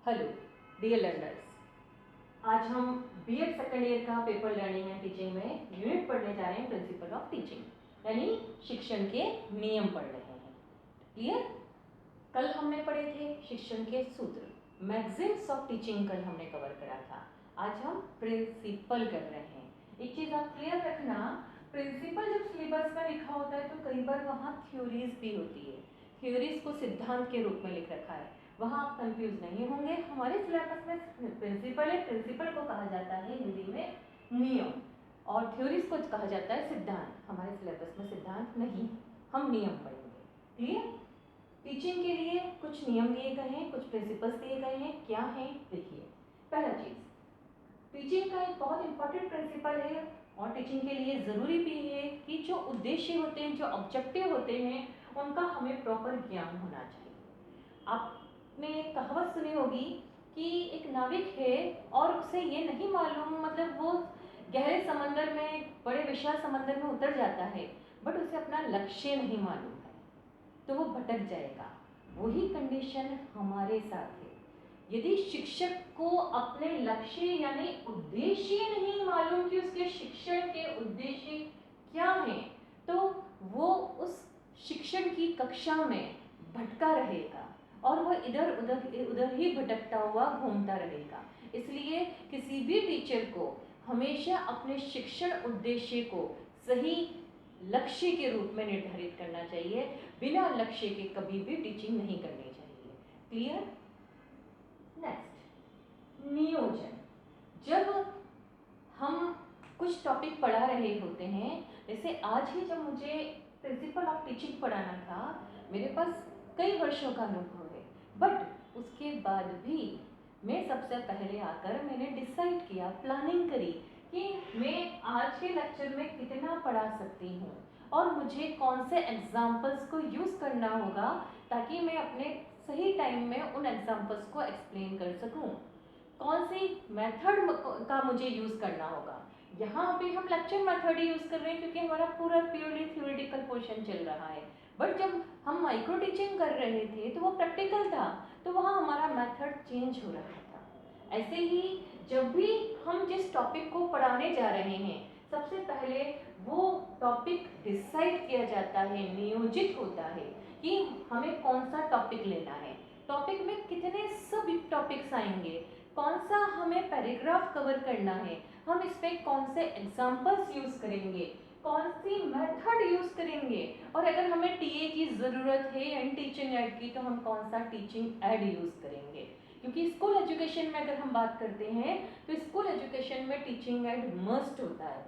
Hello dear learners, आज हम BEd second year का पेपर लर्निंग एंड टीचिंग में यूनिट पढ़ने जा रहे हैं प्रिंसिपल ऑफ टीचिंग, यानी शिक्षण के नियम पढ़ रहे हैं। क्लियर? कल हमने पढ़े थे शिक्षण के सूत्र, मैगजीम्स ऑफ टीचिंग कल हमने कवर करा था। आज हम प्रिंसिपल कर रहे हैं। एक चीज आप क्लियर रखना, प्रिंसिपल जब सिलेबस में लिखा होता है तो कई बार वहाँ थ्योरीज भी होती है। थ्योरीज को सिद्धांत के रूप में लिख रखा है, वहाँ आप कंफ्यूज नहीं होंगे। हमारे सिलेबस में प्रिंसिपल है, प्रिंसिपल को कहा जाता है हिंदी में नियम, और थ्योरीज को कहा जाता है सिद्धांत। हमारे सिलेबस में सिद्धांत नहीं, हम नियम पढ़ेंगे। क्लियर? टीचिंग के लिए कुछ नियम दिए गए हैं, कुछ प्रिंसिपल्स दिए गए हैं। क्या है देखिए। पहला चीज, टीचिंग का एक बहुत इंपॉर्टेंट प्रिंसिपल है और टीचिंग के लिए ज़रूरी भी है कि जो उद्देश्य होते हैं, जो ऑब्जेक्टिव होते हैं, उनका हमें प्रॉपर ज्ञान होना चाहिए। आपने एक कहावत सुनी होगी कि एक नाविक है और उसे ये नहीं मालूम, मतलब वो गहरे समंदर में, बड़े विशाल समंदर में उतर जाता है, बट उसे अपना लक्ष्य नहीं मालूम है, तो वो भटक जाएगा। वही कंडीशन हमारे साथ है। यदि शिक्षक को अपने लक्ष्य यानी उद्देश्य नहीं मालूम कि उसके शिक्षण के उद्देश्य क्या हैं, तो वो उस शिक्षण की कक्षा में भटका रहेगा और वह इधर उधर ही भटकता हुआ घूमता रहेगा। इसलिए किसी भी टीचर को हमेशा अपने शिक्षण उद्देश्य को सही लक्ष्य के रूप में निर्धारित करना चाहिए। बिना लक्ष्य के कभी भी टीचिंग नहीं करनी चाहिए। क्लियर? नेक्स्ट, नियोजन। जब हम कुछ टॉपिक पढ़ा रहे होते हैं, जैसे आज ही जब मुझे प्रिंसिपल ऑफ टीचिंग पढ़ाना था, मेरे पास कई वर्षों का अनुभव है, बट उसके बाद भी मैं सबसे पहले आकर मैंने डिसाइड किया, प्लानिंग करी कि मैं आज के लेक्चर में कितना पढ़ा सकती हूँ और मुझे कौन से एग्जाम्पल्स को यूज़ करना होगा ताकि मैं अपने सही टाइम में उन एग्जाम्पल्स को एक्सप्लेन कर सकूं। कौन सी मेथड का मुझे यूज़ करना होगा। यहाँ पे हम लेक्चर मेथड ही यूज़ कर रहे हैं क्योंकि हमारा पूरा प्योरली थ्योरेटिकल पोर्शन चल रहा है, बट जब हम माइक्रो टीचिंग कर रहे थे तो वो प्रैक्टिकल था, तो वहाँ हमारा मेथड चेंज हो रहा था। ऐसे ही जब भी हम जिस टॉपिक को पढ़ाने जा रहे हैं, सबसे पहले वो टॉपिक डिसाइड किया जाता है, नियोजित होता है कि हमें कौन सा टॉपिक लेना है, टॉपिक में कितने सब टॉपिक्स आएंगे, कौन सा हमें पैराग्राफ कवर करना है, हम इस पे कौन से एग्जाम्पल्स यूज़ करेंगे, कौन सी मेथड यूज़ करेंगे, और अगर हमें टीए की ज़रूरत है या टीचिंग एड की तो हम कौन सा टीचिंग एड यूज़ करेंगे। क्योंकि स्कूल एजुकेशन में अगर हम बात करते हैं तो स्कूल एजुकेशन में टीचिंग एड मस्ट होता है,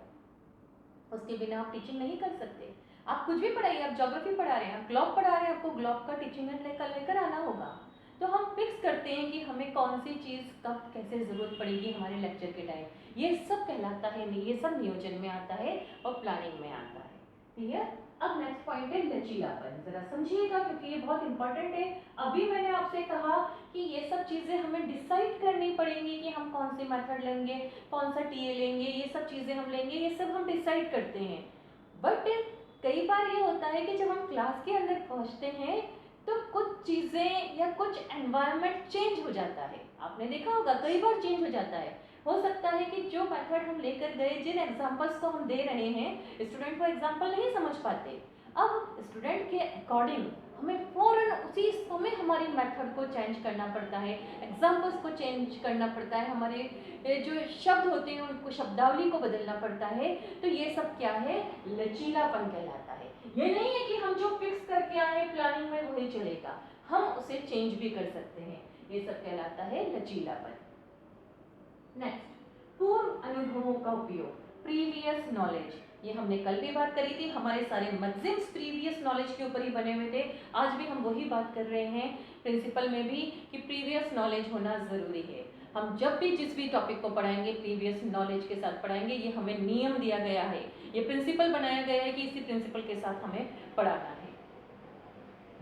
उसके बिना आप टीचिंग नहीं कर सकते। आप कुछ भी पढ़ाइए, आप ज्योग्राफी पढ़ा रहे हैं, आप ग्लोब पढ़ा रहे हैं, आपको ग्लोब का टीचिंग एड लेकर आना होगा। तो हम फिक्स करते हैं कि हमें कौन सी चीज़ कब कैसे ज़रूरत पड़ेगी हमारे लेक्चर के टाइम। ये सब कहलाता है, ये सब नियोजन में आता है और प्लानिंग में आता है। क्लियर? अब नेक्स्ट पॉइंट है लचीलापन। जरा समझिएगा क्योंकि ये बहुत इंपॉर्टेंट है। अभी मैंने आपसे कहा कि ये सब चीज़ें हमें डिसाइड करनी पड़ेंगी कि हम कौन सी मेथड लेंगे, कौन सा टीए लेंगे, ये सब चीज़ें हम लेंगे, ये सब हम डिसाइड करते हैं। बट कई बार ये होता है कि जब हम क्लास के अंदर पहुंचते हैं तो कुछ चीज़ें या कुछ एनवायरनमेंट चेंज हो जाता है। आपने देखा होगा कई बार चेंज हो जाता है। हो सकता है कि जो मेथड हम लेकर गए, जिन एग्जाम्पल्स को हम दे रहे हैं, स्टूडेंट को एग्जाम्पल नहीं समझ पाते। अब स्टूडेंट के अकॉर्डिंग हमें फ़ौरन उसी समय हमारी मेथड को चेंज करना पड़ता है, एग्जाम्पल्स को चेंज करना पड़ता है, हमारे जो शब्द होते हैं उनको, शब्दावली को बदलना पड़ता है। तो ये सब क्या है? लचीलापन कहलाता है। ये नहीं है कि हम जो फिक्स करके आए प्लानिंग में वही चलेगा, हम उसे चेंज भी कर सकते हैं। ये सब कहलाता है लचीलापन। नेक्स्ट, पूर्व अनुभवों का उपयोग, प्रीवियस नॉलेज। ये हमने कल भी बात करी थी, हमारे सारे मैगजीम्स प्रीवियस नॉलेज के ऊपर ही बने हुए थे। आज भी हम वही बात कर रहे हैं प्रिंसिपल में भी कि प्रीवियस नॉलेज होना ज़रूरी है। हम जब भी जिस भी टॉपिक को पढ़ाएंगे प्रीवियस नॉलेज के साथ पढ़ाएंगे। ये हमें नियम दिया गया है, ये प्रिंसिपल बनाया गया है कि इसी प्रिंसिपल के साथ हमें पढ़ाना है।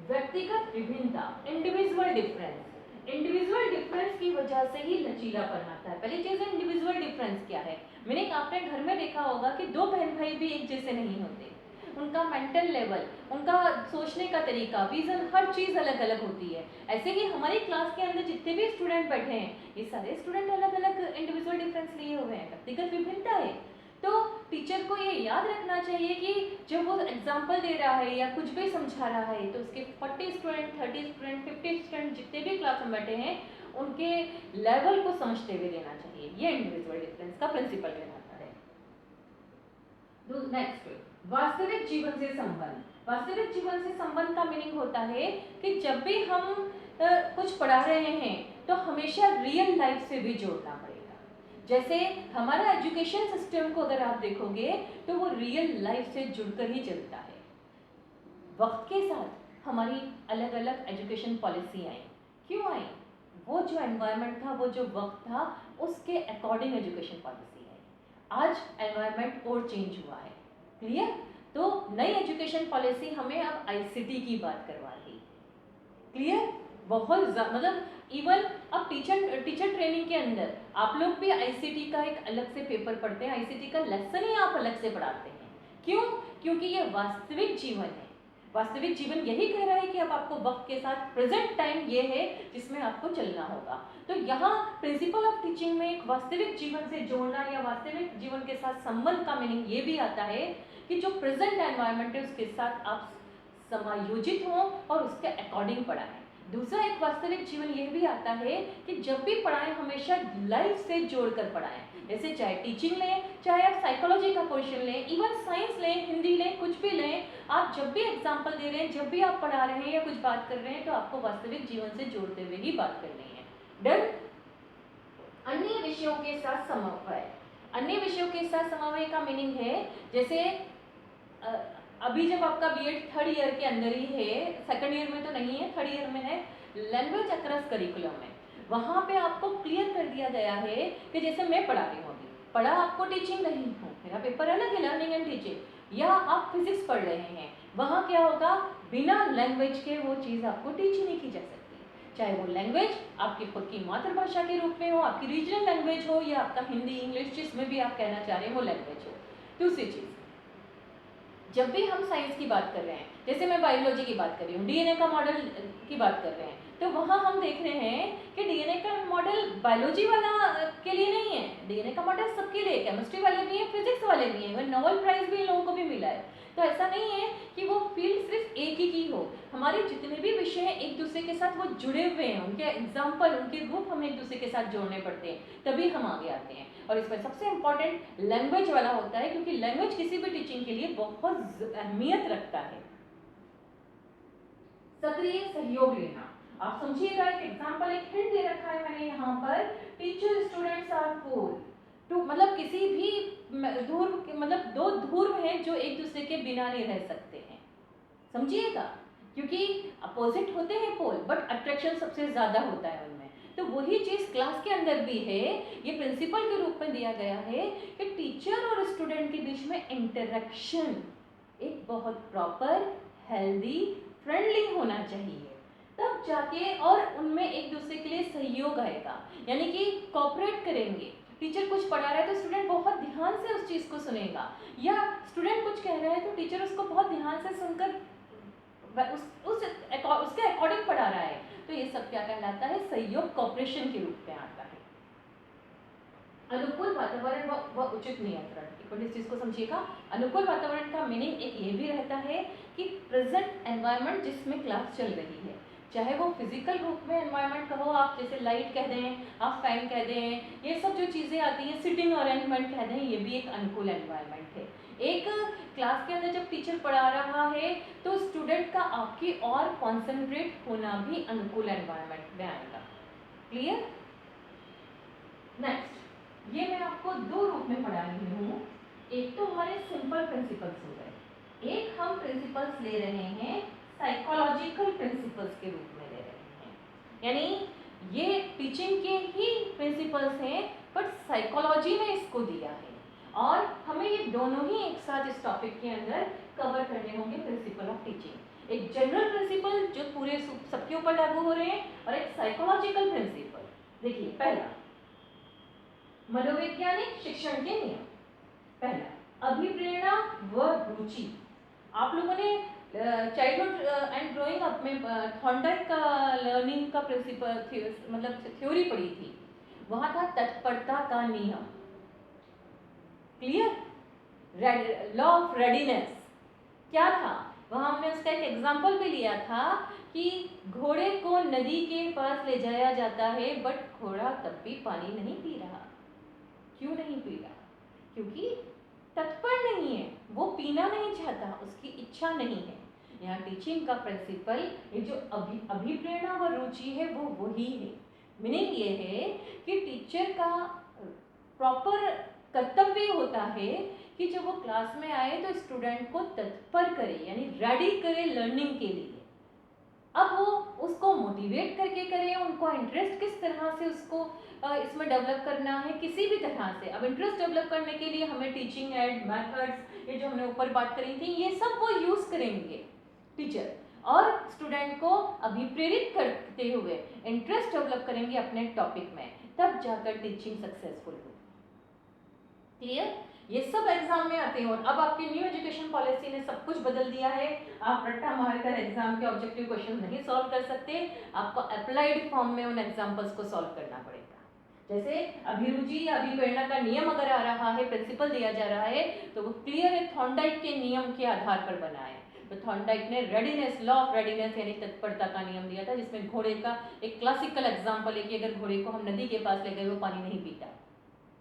व्यक्तिगत विभिन्नता, इंडिविजुअल डिफरेंस। इंडिविजुअल डिफरेंस की वजह से ही लचीलापन आता है। पहली चीज़ है इंडिविजुअल डिफरेंस क्या है। मैंने आपने घर में देखा होगा कि दो बहन भाई भी एक जैसे नहीं होते, उनका मेंटल लेवल, उनका सोचने का तरीका, विजन, हर चीज़ अलग अलग होती है। ऐसे ही हमारी क्लास के अंदर जितने भी स्टूडेंट बैठे हैं, ये सारे स्टूडेंट अलग अलग इंडिविजुअल डिफरेंस लिए हुए हैं, व्यक्तिगत विभिन्नता है। तो टीचर को ये याद रखना चाहिए कि जब वो एग्जाम्पल दे रहा है या कुछ भी समझा रहा है, तो उसके 40 स्टूडेंट, 30 स्टूडेंट, 50 स्टूडेंट जितने भी क्लास में बैठे हैं, उनके लेवल को समझते हुए देना चाहिए। ये इंडिविजुअल डिफरेंस का प्रिंसिपल कहलाता है। नेक्स्ट, वास्तविक जीवन से संबंध। वास्तविक जीवन से संबंध का मीनिंग होता है कि जब भी हम कुछ पढ़ा रहे हैं तो हमेशा रियल लाइफ से भी जोड़ना पड़ेगा। जैसे हमारा एजुकेशन सिस्टम को अगर आप देखोगे तो वो रियल लाइफ से जुड़कर ही चलता है। वक्त के साथ हमारी अलग अलग एजुकेशन पॉलिसी आई। क्यों आई? वो जो एनवायरनमेंट था, वो जो वक्त था, उसके अकॉर्डिंग एजुकेशन पॉलिसी आई। आज एनवायरनमेंट और चेंज हुआ है। क्लियर? तो नई एजुकेशन पॉलिसी हमें अब आईसीटी की बात करवा रही। क्लियर? बहुत मतलब इवन अब टीचर ट्रेनिंग के अंदर आप लोग भी आईसीटी का एक अलग से पेपर पढ़ते हैं, आईसीटी का लेसन ही आप अलग से पढ़ाते हैं। क्यों? क्योंकि ये वास्तविक जीवन है। वास्तविक जीवन यही कह रहा है कि अब आपको वक्त के साथ प्रेजेंट टाइम ये है जिसमें आपको चलना होगा। तो यहाँ प्रिंसिपल ऑफ टीचिंग में एक वास्तविक जीवन से जोड़ना या वास्तविक जीवन के साथ संबंध का मीनिंग ये भी आता है कि जो प्रेजेंट एनवायरनमेंट है उसके साथ आप समायोजित हों और उसके अकॉर्डिंग पढ़ाएं। दूसरा एक वास्तविक जीवन यह भी आता है कि जब भी पढ़ाएं हमेशा लाइफ से जोड़कर पढ़ाएं। जैसे चाहे टीचिंग लें, चाहे आप साइकोलॉजी का पोर्शन लें, इवन साइंस लें, हिंदी लें, कुछ भी लें, आप जब भी एग्जाम्पल दे रहे हैं, जब भी आप पढ़ा रहे हैं या कुछ बात कर रहे हैं, तो आपको वास्तविक जीवन से जोड़ते हुए ही बात करनी है। डन? अन्य विषयों के साथ समन्वय। अन्य विषयों के साथ समन्वय का मीनिंग है, जैसे अभी जब आपका बीएड थर्ड ईयर के अंदर ही है, सेकंड ईयर में तो नहीं है, थर्ड ईयर में है, लैंग्वेज अक्रॉस करिकुलम में, वहाँ पे आपको क्लियर कर दिया गया है कि जैसे मैं पढ़ा रही हूँ, पढ़ा आपको टीचिंग नहीं हूँ, मेरा पेपर अलग है, लर्निंग एंड टीचिंग, या आप फिजिक्स पढ़ रहे हैं, वहाँ क्या होगा, बिना लैंग्वेज के वो चीज़ आपको टीच नहीं की जा सकती। चाहे वो लैंग्वेज आपकी खुद की मातृभाषा के रूप में हो, आपकी रीजनल लैंग्वेज हो, या आपका हिंदी, इंग्लिश, जिसमें भी आप कहना चाह रहे हैं वो लैंग्वेज हो। दूसरी चीज़, जब भी हम साइंस की बात कर रहे हैं, जैसे मैं बायोलॉजी की बात कर रही हूँ, डीएनए का मॉडल की बात कर रहे हैं, तो वहाँ हम देख रहे हैं कि डीएनए का मॉडल बायोलॉजी वाला के लिए नहीं है, डीएनए का मॉडल सबके लिए, केमिस्ट्री वाले भी हैं, फिजिक्स वाले भी हैं, वह नोबेल प्राइज भी इन लोगों को भी मिला है। तो ऐसा नहीं है कि वो फील्ड सिर्फ एक ही की हो, हमारे जितने भी विषय हैं एक दूसरे के साथ वो जुड़े हुए हैं, उनके एग्जाम्पल, उनके रूप हमें एक दूसरे के साथ जोड़ने पड़ते हैं, तभी हम आगे आते हैं। और इसमें सबसे इम्पोर्टेंट लैंग्वेज वाला होता है, क्योंकि लैंग्वेज किसी भी टीचिंग के लिए बहुत अहमियत रखता है। सक्रिय सहयोग लेना, आप समझिएगा, एक एग्जांपल, एक हिंट दे रखा है मैंने यहाँ पर, teacher students are four two, मतलब किसी भी ध्रुव, मतलब दो ध्रुव हैं जो एक दूसरे के बिना नहीं रह सकते हैं, समझिएगा, क्योंकि अपोजिट होते हैं पोल, बट अट्रैक्शन सबसे ज्यादा होता है उनमें। तो वही चीज क्लास के अंदर भी है, ये प्रिंसिपल के रूप में दिया गया है कि टीचर और स्टूडेंट के बीच में इंटरेक्शन एक बहुत प्रॉपर, हेल्दी, फ्रेंडली होना चाहिए, तब जाके और उनमें एक दूसरे के लिए सहयोग आएगा, यानी कि कोऑपरेट करेंगे। टीचर कुछ पढ़ा रहा है तो स्टूडेंट बहुत ध्यान से उस चीज़ को सुनेगा, या स्टूडेंट कुछ कह रहा है तो टीचर उसको बहुत ध्यान से सुनकर उसके अकॉर्डिंग पढ़ा रहा है। तो ये सब क्या कहलाता है, सहयोग, कोऑपरेशन के रूप में आता है। अनुकूल वातावरण व उचित नियंत्रण, इस चीज को समझिएगा। अनुकूल वातावरण का मीनिंग एक ये भी रहता है कि प्रेजेंट एनवायरनमेंट जिसमें क्लास चल रही है, चाहे वो फिजिकल रूप में एनवायरनमेंट कहो, आप जैसे लाइट कह दें, आप फैन कह दें, ये सब जो चीज़ें आती हैं, सिटिंग अरेंजमेंट कह दें, ये भी एक अनुकूल एनवायरनमेंट है। एक क्लास के अंदर जब टीचर पढ़ा रहा है तो स्टूडेंट का आपकी और कॉन्सेंट्रेट होना भी अनुकूल एनवायरनमेंट में आएगा। क्लियर? नेक्स्ट, ये मैं आपको दो रूप में पढ़ा रही हूँ, एक तो हमारे सिंपल प्रिंसिपल्स हो गए, एक हम प्रिंसिपल्स ले रहे हैं साइकोलॉजिकल प्रिंसिपल्स के रूप में ले रहे हैं, यानी ये टीचिंग के ही प्रिंसिपल्स हैं बट साइकोलॉजी ने इसको दिया है, और हमें ये दोनों ही एक साथ इस टॉपिक के अंदर कवर करने होंगे। प्रिंसिपल ऑफ टीचिंग, एक जनरल प्रिंसिपल जो पूरे सबके ऊपर लागू हो रहे हैं, और एक साइकोलॉजिकल प्रिंसिपल। देखिए, पहला मनोवैज्ञानिक शिक्षण के नियम। पहला, अभिप्रेरणा व रुचि। आप लोगों ने चाइल्डहुड एंड ग्रोइंग अप में थॉर्नडाइक का लर्निंग का प्रिंसिपल मतलब थ्योरी पढ़ी थी। वहाँ था तत्परता का नियम, क्लियर, लॉ ऑफ रेडीनेस। क्या था वहाँ, हमने उसका एक एग्जाम्पल भी लिया था कि घोड़े को नदी के पास ले जाया जाता है बट घोड़ा तब भी पानी नहीं पी रहा। क्यों नहीं पी रहा? क्योंकि तत्पर नहीं है, वो पीना नहीं चाहता, उसकी इच्छा नहीं है। यहाँ टीचिंग का प्रिंसिपल, ये जो अभिप्रेरणा व रुचि है वो वही है। मीनिंग ये है कि टीचर का प्रॉपर कर्तव्य होता है कि जब वो क्लास में आए तो स्टूडेंट को तत्पर करे, यानी रेडी करे लर्निंग के लिए। अब वो उसको मोटिवेट करके करें, उनको इंटरेस्ट किस तरह से उसको इसमें डेवलप करना है, किसी भी तरह से। अब इंटरेस्ट डेवलप करने के लिए हमें टीचिंग एड मेथड्स, ये जो हमने ऊपर बात करी थी, ये सब वो यूज़ करेंगे टीचर, और स्टूडेंट को अभिप्रेरित करते हुए इंटरेस्ट डेवलप करेंगे अपने टॉपिक में, तब जाकर टीचिंग सक्सेसफुल होगी। क्लियर? ये सब एग्जाम में आते हैं। और अब आपकी न्यू एजुकेशन पॉलिसी ने सब कुछ बदल दिया है। आप रट्टा मारकर एग्जाम के ऑब्जेक्टिव क्वेश्चन नहीं सॉल्व कर सकते, आपको अप्लाइड फॉर्म में उन एग्जाम्पल्स को सॉल्व करना पड़ेगा। जैसे अभिरुचि या अभिप्रेरणा का नियम अगर आ रहा है, प्रिंसिपल दिया जा रहा है, तो वो क्लियर है, थॉर्नडाइक के नियम के आधार पर बना है। तो थॉर्नडाइक ने रेडीनेस, लॉ ऑफ रेडीनेस यानी तत्परता का नियम दिया था, जिसमें घोड़े का एक क्लासिकल एग्जाम्पल है कि अगर घोड़े को हम नदी के पास ले गए, वो पानी नहीं पीता।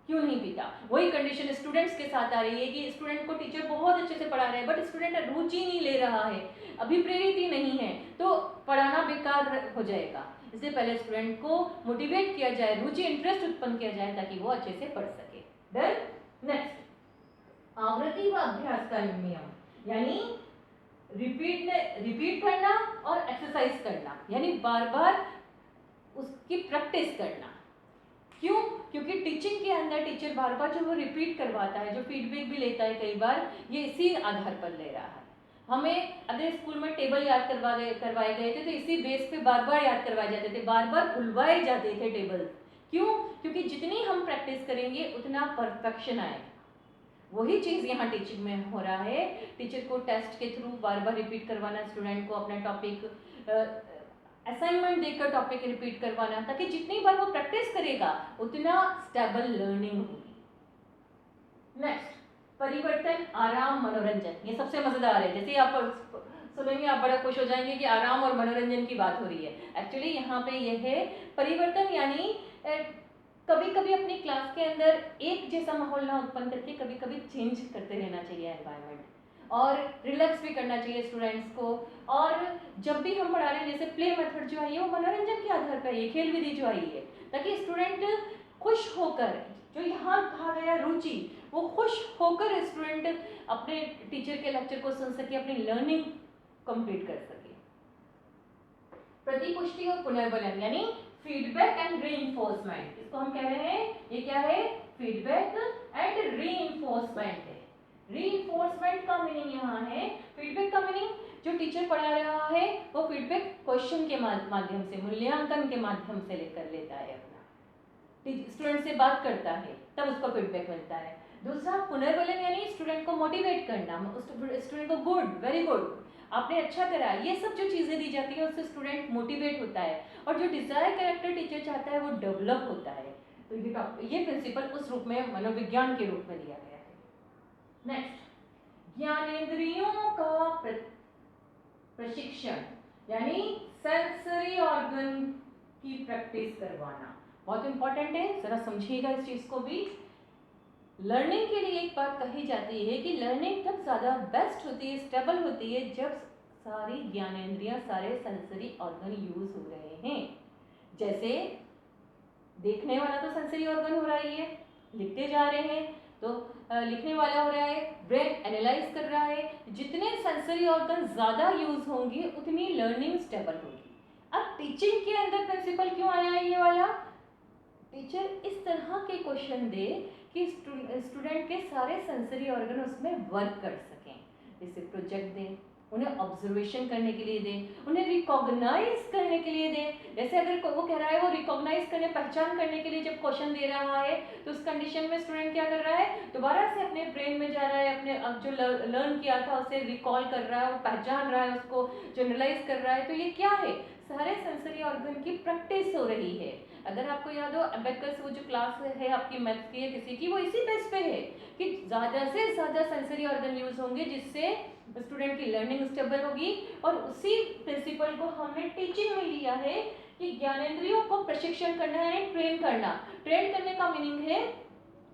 क्यों नहीं पीता? वही कंडीशन स्टूडेंट्स के साथ आ रही है कि स्टूडेंट को टीचर बहुत अच्छे से पढ़ा रहे हैं बट स्टूडेंट रुचि नहीं ले रहा है, अभिप्रेरित ही नहीं है, तो पढ़ाना बेकार हो जाएगा। इसलिए पहले स्टूडेंट को मोटिवेट किया जाए, रुचि, इंटरेस्ट उत्पन्न किया जाए ताकि वो अच्छे से पढ़ सके। डन? नेक्स्ट, आवृत्ति व अभ्यास का नियम, यानी रिपीट करना और एक्सरसाइज करना, यानी बार बार उसकी प्रैक्टिस करना। क्यों? क्योंकि टीचिंग के अंदर टीचर बार बार जो वो रिपीट करवाता है, जो फीडबैक भी लेता है कई बार, ये इसी आधार पर ले रहा है। हमें अगर स्कूल में टेबल याद करवाए गए थे तो इसी बेस पे बार बार याद करवाए जाते थे, बार बार खुलवाए जाते थे टेबल। क्यों? क्योंकि जितनी हम प्रैक्टिस करेंगे उतना परफेक्शन आएगा। वही चीज़ यहाँ टीचिंग में हो रहा है। टीचर को टेस्ट के थ्रू बार बार रिपीट करवाना, स्टूडेंट को अपना टॉपिक असाइनमेंट देकर टॉपिक रिपीट करवाना, ताकि जितनी बार वो प्रैक्टिस करेगा उतना स्टेबल लर्निंग होगी। नेक्स्ट, परिवर्तन, आराम, मनोरंजन, ये सबसे मजेदार है। जैसे आप सुनेंगे आप बड़ा खुश हो जाएंगे कि आराम और मनोरंजन की बात हो रही है। एक्चुअली यहाँ पे ये है परिवर्तन, यानी कभी कभी अपनी क्लास के अंदर एक जैसा माहौल ना उत्पन्न करके कभी कभी चेंज करते रहना चाहिए एनवायरनमेंट, और रिलैक्स भी करना चाहिए स्टूडेंट्स को। और जब भी हम पढ़ा रहे हैं, जैसे प्ले मेथड जो आई है वो मनोरंजन के आधार पर है, खेल विधि जो आई है, ताकि स्टूडेंट खुश होकर, जो यहाँ कहा गया रुचि, वो खुश होकर स्टूडेंट अपने टीचर के लेक्चर को सुन सके, अपनी लर्निंग कंप्लीट कर सके। प्रतिपुष्टि और पुनर्बलन, यानी फीडबैक एंड रीइंफोर्समेंट, इसको हम कह रहे हैं, ये क्या है? फीडबैक एंड रीइंफोर्समेंट है। रीइंफोर्समेंट का मीनिंग यहाँ है, फीडबैक का मीनिंग जो टीचर पढ़ा रहा है वो फीडबैक क्वेश्चन के माध्यम से, मूल्यांकन के माध्यम से लेकर लेता है, अपना स्टूडेंट से बात करता है, तब उसको फीडबैक मिलता है। दूसरा पुनर्बलन, यानी स्टूडेंट को मोटिवेट करना, स्टूडेंट को गुड, वेरी गुड, आपने अच्छा करा, ये सब जो चीज़ें दी जाती है उससे स्टूडेंट मोटिवेट होता है, और जो डिजायर कैरेक्टर टीचर चाहता है वो डेवलप होता है। तो ये प्रिंसिपल उस रूप में मनोविज्ञान के रूप में दिया गया है। नेक्स्ट, ज्ञानेंद्रियों का प्रशिक्षण, यानी सेंसरी ऑर्गन की प्रैक्टिस करवाना, बहुत इंपॉर्टेंट है, जरा समझिएगा इस चीज को भी। लर्निंग के लिए एक बात कही जाती है कि लर्निंग तब ज़्यादा बेस्ट होती है, स्टेबल होती है, जब सारी ज्ञानेंद्रियां, सारे सेंसरी ऑर्गन यूज हो रहे हैं। जैसे देखने वाला तो सेंसरी ऑर्गन हो रहा है, लिखते जा रहे हैं तो लिखने वाला हो रहा है, ब्रेन एनालाइज कर रहा है, जितने सेंसरी ऑर्गन ज़्यादा यूज होंगे उतनी लर्निंग स्टेबल होगी। अब टीचिंग के अंदर प्रिंसिपल क्यों आया है ये वाला? टीचर इस तरह के क्वेश्चन दे कि स्टूडेंट के सारे सेंसरी ऑर्गन उसमें वर्क कर सकें। जैसे प्रोजेक्ट दें, उन्हें ऑब्जर्वेशन करने के लिए दें, उन्हें रिकॉग्नाइज करने के लिए दें। जैसे अगर वो कह रहा है वो रिकॉग्नाइज करने, पहचान करने के लिए जब क्वेश्चन दे रहा है तो उस कंडीशन में स्टूडेंट क्या कर रहा है, दोबारा से अपने ब्रेन में जा रहा है, अपने अब जो लर्न किया था उसे रिकॉल कर रहा है, वो पहचान रहा है, उसको जनरलाइज कर रहा है। तो ये क्या है, सारे सेंसरी ऑर्गन की प्रैक्टिस हो रही है। अगर आपको याद हो अबेकस वो जो क्लास है आपकी मैथ्स की या किसी की, वो इसी बेस पे है कि ज़्यादा से ज़्यादा सेंसरी ऑर्गन यूज होंगे जिससे स्टूडेंट की लर्निंग स्टेबल होगी। और उसी प्रिंसिपल को हमने टीचिंग में लिया है कि ज्ञानेंद्रियों को प्रशिक्षण करना है, ट्रेन करना। ट्रेन करने का मीनिंग है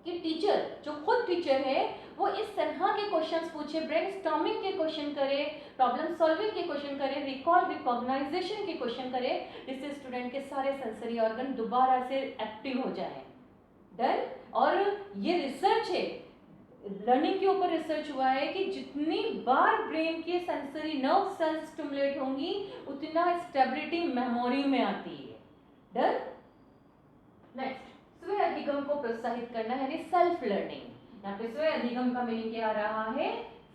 कि टीचर जो खुद टीचर है वो इस तरह के क्वेश्चंस पूछे, ब्रेनस्टॉर्मिंग के क्वेश्चन करे, प्रॉब्लम सॉल्विंग के क्वेश्चन करे, रिकॉल रिकॉग्नाइजेशन के क्वेश्चन करे, जिससे स्टूडेंट के सारे सेंसरी ऑर्गन दोबारा से एक्टिव हो जाए। डन। और ये रिसर्च है, लर्निंग के ऊपर रिसर्च हुआ है कि जितनी बार ब्रेन की सेंसरी नर्व सेल्स स्टिमुलेट होंगी उतना स्टेबिलिटी मेमोरी में आती है। डन। नेक्स्ट, स्वयं अधिगम को प्रोत्साहित करना है, सेल्फ लर्निंग। यहाँ पे स्वयं अधिगम का मीनिंग क्या आ रहा है,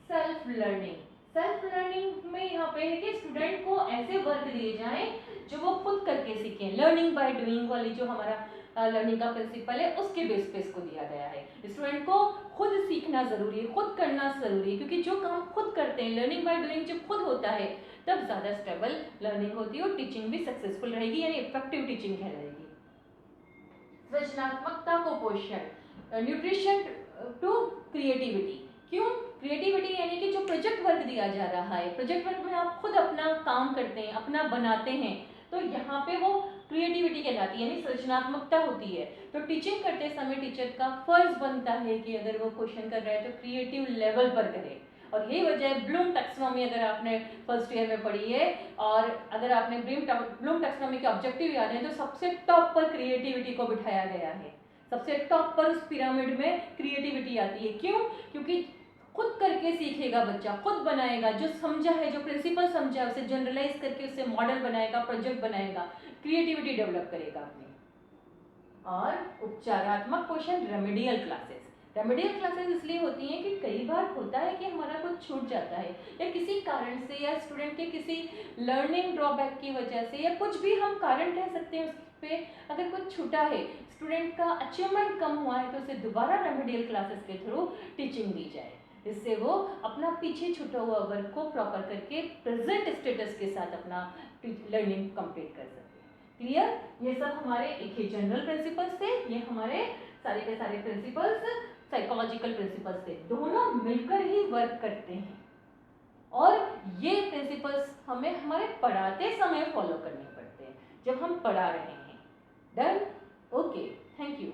सेल्फ लर्निंग। सेल्फ लर्निंग में यहाँ पे है कि स्टूडेंट को ऐसे वर्क दिए जाएं जो वो खुद करके सीखें। लर्निंग बाय डूइंग वाली जो हमारा लर्निंग का प्रिंसिपल है उसके बेस पे इसको दिया गया है। स्टूडेंट को खुद सीखना जरूरी है, खुद करना जरूरी है, क्योंकि जो काम खुद करते हैं, लर्निंग बाय डूइंग जब खुद होता है तब ज्यादा स्टेबल लर्निंग होती है और टीचिंग भी सक्सेसफुल रहेगी, यानी इफेक्टिव टीचिंग रहेगी। सृजनात्मकता को पोषण, न्यूट्रिशन टू क्रिएटिविटी। क्यों क्रिएटिविटी, यानी कि जो प्रोजेक्ट वर्क दिया जा रहा है, प्रोजेक्ट वर्क में आप खुद अपना काम करते हैं, अपना बनाते हैं, तो यहाँ पे वो क्रिएटिविटी कहलाती है, यानी सृजनात्मकता होती है। तो टीचिंग करते समय टीचर का फर्ज बनता है कि अगर वो क्वेश्चन कर रहा है तो क्रिएटिव लेवल पर करे। और यही वजह है ब्लूम टैक्सोनॉमी, अगर आपने फर्स्ट ईयर में पढ़ी है और अगर आपने ब्लूम टैक्सोनॉमी के ऑब्जेक्टिव याद है तो सबसे टॉप पर क्रिएटिविटी को बिठाया गया है। सबसे टॉप पर उस पिरामिड में क्रिएटिविटी आती है। क्यों, क्योंकि खुद करके सीखेगा बच्चा, खुद बनाएगा, जो समझा है, जो प्रिंसिपल समझा है उसे जनरलाइज करके उससे मॉडल बनाएगा, प्रोजेक्ट बनाएगा, क्रिएटिविटी डेवलप करेगा अपनी। और उपचारात्मक question, remedial classes. Remedial classes इसलिए होती हैं कि कई बार होता है कि हमारा कुछ छूट जाता है या किसी कारण से, या स्टूडेंट के किसी लर्निंग ड्रॉबैक की वजह से, या कुछ भी हम कारण कह सकते हैं उस पे, अगर कुछ छूटा है, स्टूडेंट का अचीवमेंट कम हुआ है, तो उसे दोबारा रेमेडियल क्लासेस के थ्रू टीचिंग दी जाए, जिससे वो अपना पीछे छूटा हुआ वर्क को प्रॉपर करके प्रेजेंट स्टेटस के साथ अपना लर्निंग कंप्लीट कर सके। क्लियर। ये सब हमारे एक ही जनरल प्रिंसिपल्स थे, ये हमारे सारे के सारे प्रिंसिपल्स साइकोलॉजिकल प्रिंसिपल्स थे, दोनों मिलकर ही वर्क करते हैं और ये प्रिंसिपल्स हमें हमारे पढ़ाते समय फॉलो करने पड़ते हैं जब हम पढ़ा रहे हैं। डन। Okay, thank you.